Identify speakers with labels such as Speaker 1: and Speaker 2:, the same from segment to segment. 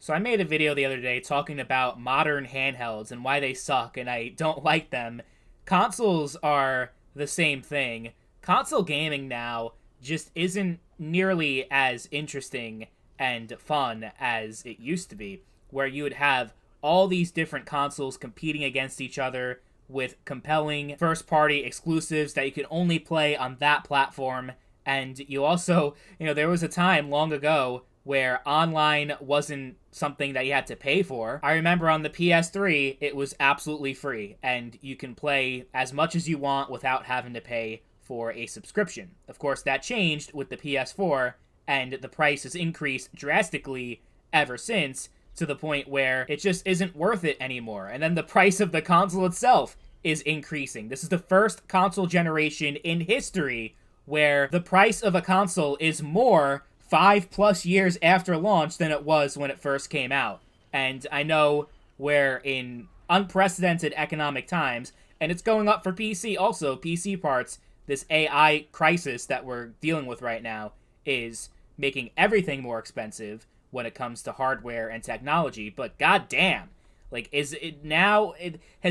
Speaker 1: So I made a video the other day talking about modern handhelds and why they suck and I don't like them. Consoles are the same thing. Console gaming now just isn't nearly as interesting and fun as it used to be, where you would have all these different consoles competing against each other with compelling first party exclusives that you could only play on that platform. And you also, there was a time long ago where online wasn't something that you had to pay for. I remember on the PS3, it was absolutely free, and you can play as much as you want without having to pay for a subscription. Of course, that changed with the PS4, and the price has increased drastically ever since, to the point where it just isn't worth it anymore. And then the price of the console itself is increasing. This is the first console generation in history where the price of a console is more 5+ years after launch than it was when it first came out. And I know we're in unprecedented economic times, and it's going up for PC also. PC parts, this AI crisis that we're dealing with right now, is making everything more expensive when it comes to hardware and technology. But goddamn, has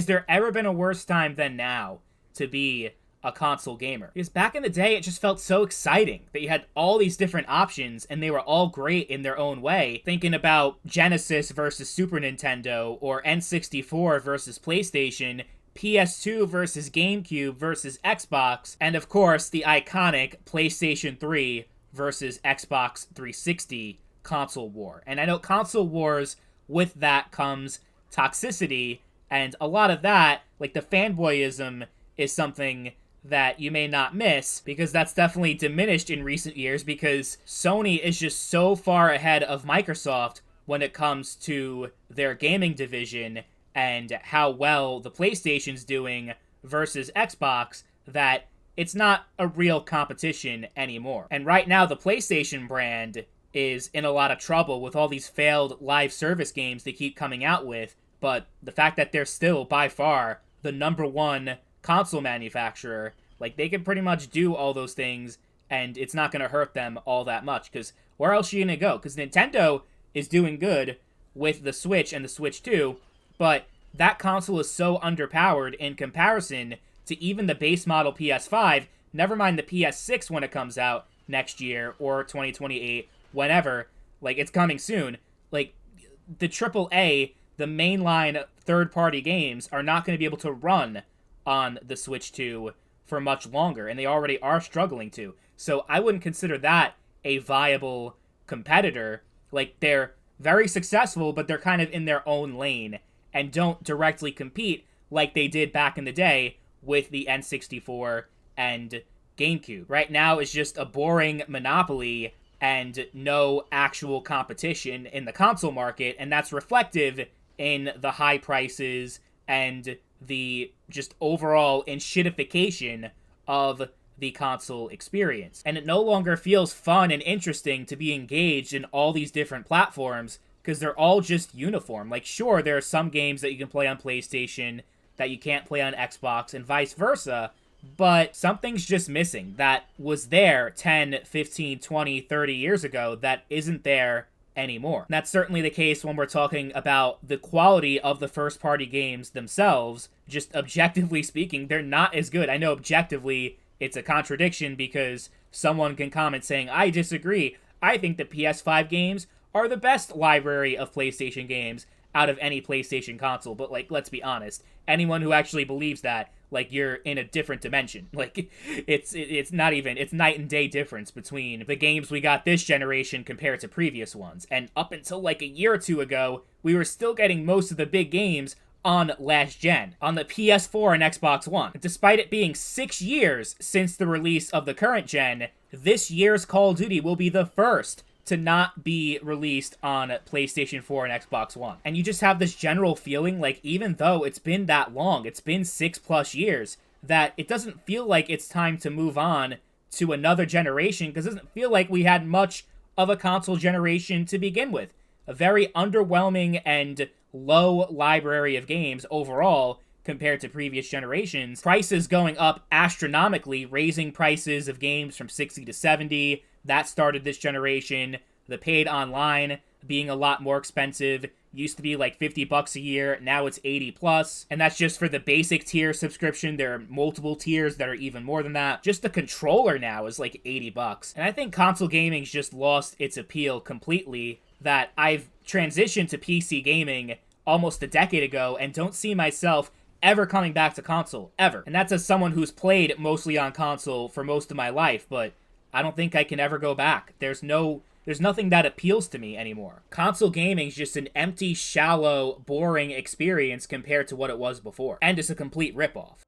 Speaker 1: there ever been a worse time than now to be a console gamer? Because back in the day, it just felt so exciting that you had all these different options and they were all great in their own way. Thinking about Genesis versus Super Nintendo, or N64 versus PlayStation, PS2 versus GameCube versus Xbox, and of course the iconic PlayStation 3 versus Xbox 360 console war. And I know console wars, with that comes toxicity, and a lot of that, like the fanboyism, is something that you may not miss, because that's definitely diminished in recent years because Sony is just so far ahead of Microsoft when it comes to their gaming division and how well the PlayStation's doing versus Xbox, that it's not a real competition anymore. And right now, the PlayStation brand is in a lot of trouble with all these failed live service games they keep coming out with, but the fact that they're still, by far, the number one console manufacturer, like, they can pretty much do all those things and it's not going to hurt them all that much, because where else are you going to go? Because Nintendo is doing good with the Switch and the Switch 2, but that console is so underpowered in comparison to even the base model PS5, never mind the PS6 when it comes out next year, or 2028, whenever. Like, it's coming soon. Like, the AAA, the mainline third-party games, are not going to be able to run on the Switch 2 for much longer, and they already are struggling to. So I wouldn't consider that a viable competitor. Like, they're very successful, but they're kind of in their own lane and don't directly compete like they did back in the day with the N64 and GameCube. Right now it's just a boring monopoly and no actual competition in the console market, and that's reflective in the high prices and the just overall enshittification of the console experience. And it no longer feels fun and interesting to be engaged in all these different platforms because they're all just uniform. Like, sure, there are some games that you can play on PlayStation that you can't play on Xbox and vice versa, but something's just missing that was there 10, 15, 20, 30 years ago that isn't there anymore. And that's certainly the case when we're talking about the quality of the first-party games themselves. Just objectively speaking, they're not as good. I know objectively it's a contradiction because someone can comment saying, I disagree. I think the PS5 games are the best library of PlayStation games out of any PlayStation console. But, like, let's be honest. Anyone who actually believes that, like, you're in a different dimension. Like, it's not even, it's night and day difference between the games we got this generation compared to previous ones. And up until, like, a year or two ago, we were still getting most of the big games on last gen, on the PS4 and Xbox One. Despite it being 6 years since the release of the current gen, this year's Call of Duty will be the first to not be released on PlayStation 4 and Xbox One. And you just have this general feeling like, even though it's been that long, it's been 6+ years, that it doesn't feel like it's time to move on to another generation, because it doesn't feel like we had much of a console generation to begin with. A very underwhelming and low library of games overall compared to previous generations. Prices going up astronomically, raising prices of games from 60 to 70. That started this generation. The paid online being a lot more expensive. Used to be like $50 a year, now it's 80 plus, and that's just for the basic tier subscription. There are multiple tiers that are even more than that. Just the controller now is like $80. And I think console gaming's just lost its appeal completely, that I've transitioned to PC gaming almost a decade ago and don't see myself ever coming back to console, ever. And that's as someone who's played mostly on console for most of my life, but I don't think I can ever go back. There's nothing that appeals to me anymore. Console gaming's just an empty, shallow, boring experience compared to what it was before. And it's a complete ripoff.